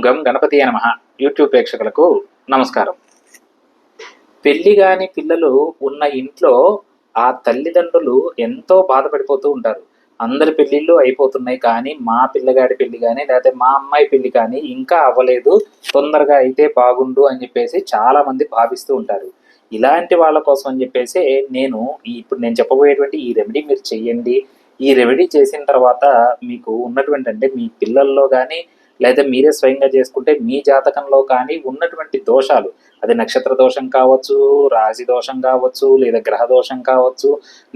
గం గణపతి నమః. యూట్యూబ్ ప్రేక్షకులకు నమస్కారం. పెళ్లి కాని పిల్లలు ఉన్న ఇంట్లో ఆ తల్లిదండ్రులు ఎంతో బాధపడిపోతూ ఉంటారు. అందరి పెళ్ళిళ్ళు అయిపోతున్నాయి కానీ మా పిల్లగాడి పెళ్లి కానీ లేకపోతే మా అమ్మాయి పెళ్లి కానీ ఇంకా అవ్వలేదు, తొందరగా అయితే బాగుండు అని చెప్పేసి చాలా మంది భావిస్తూ ఉంటారు. ఇలాంటి వాళ్ళ కోసం అని చెప్పేసి ఇప్పుడు నేను చెప్పబోయేటువంటి ఈ రెమెడీ మీరు చెయ్యండి. ఈ రెమెడీ చేసిన తర్వాత మీకు ఉన్నటువంటి అంటే మీ పిల్లల్లో కానీ లేదా మీరే స్వయంగా చేసుకుంటే మీ జాతకంలో కానీ ఉన్నటువంటి దోషాలు, అది నక్షత్ర దోషం కావచ్చు, రాశి దోషం కావచ్చు, లేదా గ్రహ దోషం కావచ్చు,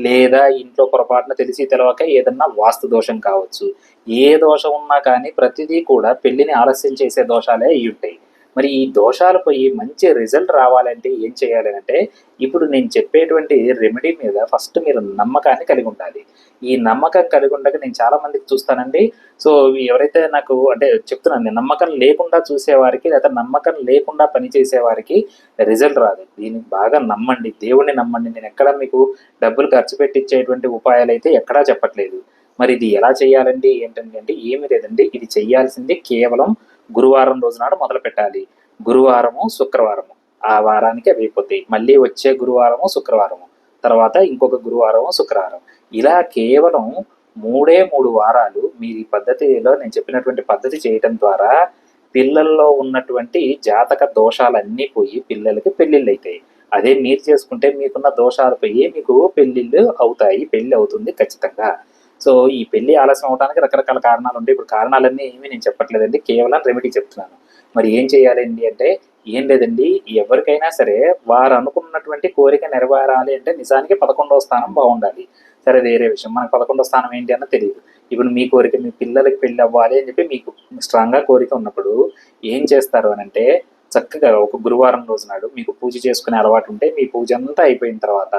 లేదా ఇంట్లో పొరపాటున తెలిసి తెలవక ఏదన్నా వాస్తు దోషం కావచ్చు. ఏ దోషం ఉన్నా కానీ ప్రతిదీ కూడా పెళ్లిని ఆలస్యం చేసే దోషాలే అయి ఉంటాయి. మరి ఈ దోషాలు పోయి మంచి రిజల్ట్ రావాలంటే ఏం చేయాలి అంటే, ఇప్పుడు నేను చెప్పేటువంటి రెమెడీ మీద ఫస్ట్ మీరు నమ్మకాన్ని కలిగి ఉండాలి. ఈ నమ్మకం కలిగి ఉండగా నేను చాలా మందికి చూస్తానండి. సో ఎవరైతే నాకు అంటే చెప్తున్నాను, నమ్మకం లేకుండా చూసేవారికి లేదా నమ్మకం లేకుండా పనిచేసే వారికి రిజల్ట్ రాదు. దీనికి బాగా నమ్మండి, దేవుణ్ణి నమ్మండి. నేను ఎక్కడ మీకు డబ్బులు ఖర్చు పెట్టించేటువంటి ఉపాయాలు అయితే ఎక్కడా చెప్పట్లేదు. మరి ఇది ఎలా చేయాలండి ఏంటండి అంటే ఏమి లేదండి, ఇది చెయ్యాల్సింది కేవలం గురువారం రోజు నాడు మొదలు పెట్టాలి. గురువారము శుక్రవారము ఆ వారానికి అవి అయిపోతాయి. మళ్ళీ వచ్చే గురువారము శుక్రవారము, తర్వాత ఇంకొక గురువారము శుక్రవారం, ఇలా కేవలం 3 వారాలు మీరు ఈ పద్ధతిలో నేను చెప్పినటువంటి పద్ధతి చేయటం ద్వారా పిల్లల్లో ఉన్నటువంటి జాతక దోషాలన్నీ పోయి పిల్లలకి పెళ్ళిళ్ళు అవుతాయి. అదే మీరు చేసుకుంటే మీకున్న దోషాలు పోయి మీకు పెళ్ళిళ్ళు అవుతాయి, పెళ్ళి అవుతుంది ఖచ్చితంగా. సో ఈ పెళ్లి ఆలస్యం అవడానికి రకరకాల కారణాలు ఉంటాయి. ఇప్పుడు కారణాలన్నీ ఏమీ నేను చెప్పట్లేదండి, కేవలం రెమెడీ చెప్తున్నాను. మరి ఏం చేయాలండి అంటే ఏం లేదండి, ఎవరికైనా సరే వారు అనుకున్నటువంటి కోరిక నెరవేరాలి అంటే నిజానికి 11వ స్థానం బాగుండాలి. సరే వేరే విషయం, మనకు 11వ స్థానం ఏంటి అన్న తెలియదు. ఇప్పుడు మీ కోరిక మీ పిల్లలకి పెళ్ళి అవ్వాలి అని చెప్పి మీకు స్ట్రాంగ్గా కోరిక ఉన్నప్పుడు ఏం చేస్తారు అని అంటే, చక్కగా ఒక గురువారం రోజు నాడు మీకు పూజ చేసుకునే అలవాటు ఉంటే మీ పూజ అంతా అయిపోయిన తర్వాత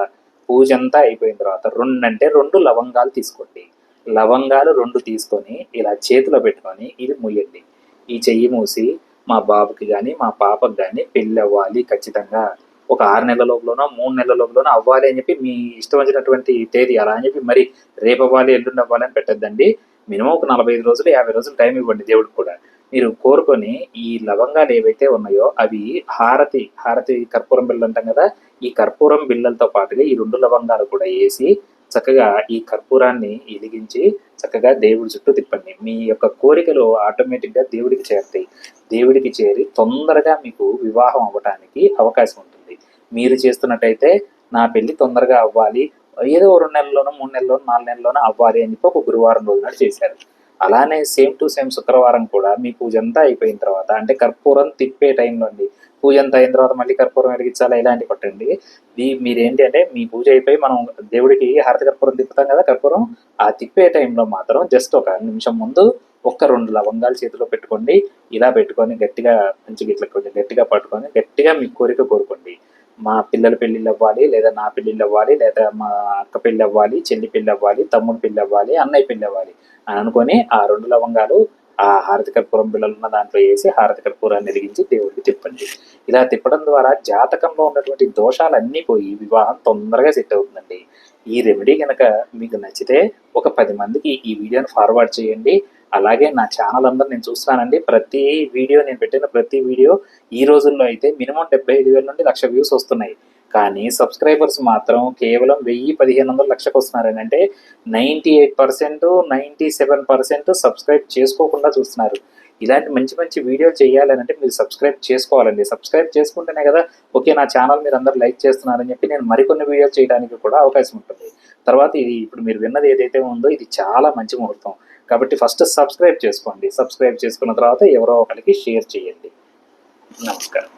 2 లవంగాలు తీసుకోండి. లవంగాలు 2 తీసుకొని ఇలా చేతిలో పెట్టుకొని ఇది మూయండి. ఈ చెయ్యి మూసి మా బాబుకి కానీ మా పాపకి కానీ పెళ్ళి అవ్వాలి ఖచ్చితంగా, ఒక 6 నెలల లోపలనో 3 నెలల లోపలనో అవ్వాలి అని చెప్పి మీ ఇష్టం వచ్చినటువంటి తేదీ అలా అని చెప్పి మరి రేపు అవ్వాలి ఎల్లుండి అవ్వాలి అని పెట్టద్దండి. మినిమం ఒక 45 రోజులు 50 రోజులు టైం ఇవ్వండి దేవుడికి కూడా. మీరు కోరుకొని ఈ లవంగాలు ఏవైతే ఉన్నాయో అవి హారతి కర్పూరం బిళ్ళ అంటాం కదా, ఈ కర్పూరం బిళ్ళలతో పాటుగా ఈ 2 లవంగాలు కూడా వేసి చక్కగా ఈ కర్పూరాన్ని వెలిగించి చక్కగా దేవుడి చుట్టూ తిప్పండి. మీ యొక్క కోరికలు ఆటోమేటిక్గా దేవుడికి చేరుతాయి. దేవుడికి చేరి తొందరగా మీకు వివాహం అవ్వడానికి అవకాశం ఉంటుంది. మీరు చేస్తున్నట్టయితే నా పెళ్లి తొందరగా అవ్వాలి, ఏదో 2 నెలల్లోనో 3 నెలల్లోనో 4 నెలల్లోనో అవ్వాలి అని చెప్పి ఒక గురువారం రోజు నాడు చేశారు. అలానే సేమ్ టు సేమ్ శుక్రవారం కూడా మీ పూజ అంతా అయిపోయిన తర్వాత అంటే కర్పూరం తిప్పే టైంలో అండి, పూజ అంతా అయిన తర్వాత మళ్ళీ కర్పూరం వెలిగించాలా ఇలాంటివి కొట్టండి. మీరేంటి అంటే మీ పూజ అయిపోయి మనం దేవుడికి హారతి కర్పూరం తిప్పుతాం కదా, కర్పూరం ఆ తిప్పే టైంలో మాత్రం జస్ట్ ఒక నిమిషం ముందు 2 లవంగాలు చేతిలో పెట్టుకోండి. ఇలా పెట్టుకొని గట్టిగా మంచిగా ఇట్లా కొంచెం గట్టిగా పట్టుకొని గట్టిగా మీ కోరిక కోరుకోండి. మా పిల్లల పెళ్ళిళ్ళు అవ్వాలి, లేదా నా పెళ్ళిళ్ళు అవ్వాలి, లేదా మా అక్క పెళ్ళి అవ్వాలి, చెల్లి పెళ్ళి అవ్వాలి, తమ్ముడు పెళ్ళి అవ్వాలి, అన్నయ్య పెళ్ళి అవ్వాలి అని అనుకొని ఆ 2 లవంగాలు ఆ హారతి కర్పూరం బిళ్ళలు ఉన్న దాంట్లో వేసి హారతి కర్పూరాన్ని వెలిగించి దేవుడికి తిప్పండి. ఇలా తిప్పడం ద్వారా జాతకంలో ఉన్నటువంటి దోషాలన్నీ పోయి వివాహం తొందరగా సెట్ అవుతుందండి. ఈ రెమెడీ కనుక మీకు నచ్చితే ఒక 10 మందికి ఈ వీడియోని ఫార్వర్డ్ చేయండి. అలాగే నా ఛానల్ అందరూ నేను చూస్తానండి, ప్రతి వీడియో నేను పెట్టిన ప్రతి వీడియో ఈ రోజుల్లో అయితే మినిమం 75,000 నుండి 1,00,000 వ్యూస్ వస్తున్నాయి. కానీ సబ్స్క్రైబర్స్ మాత్రం కేవలం 1000, 1500, 1,00,000కి వస్తున్నారని అంటే 98%, 97% సబ్స్క్రైబ్ చేసుకోకుండా చూస్తున్నారు. ఇలాంటి మంచి మంచి వీడియోలు చేయాలని అంటే మీరు సబ్స్క్రైబ్ చేసుకోవాలండి. సబ్స్క్రైబ్ చేసుకుంటేనే కదా ఓకే నా ఛానల్ మీరు అందరూ లైక్ చేస్తున్నారని చెప్పి నేను మరికొన్ని వీడియోలు చేయడానికి కూడా అవకాశం ఉంటుంది. తర్వాత ఇది ఇప్పుడు మీరు విన్నది ఏదైతే ఉందో ఇది చాలా మంచి ముహూర్తం కాబట్టి ఫస్ట్ సబ్స్క్రైబ్ చేసుకోండి. సబ్స్క్రైబ్ చేసుకున్న తర్వాత ఎవరో ఒకరికి షేర్ చేయండి. నమస్కారం.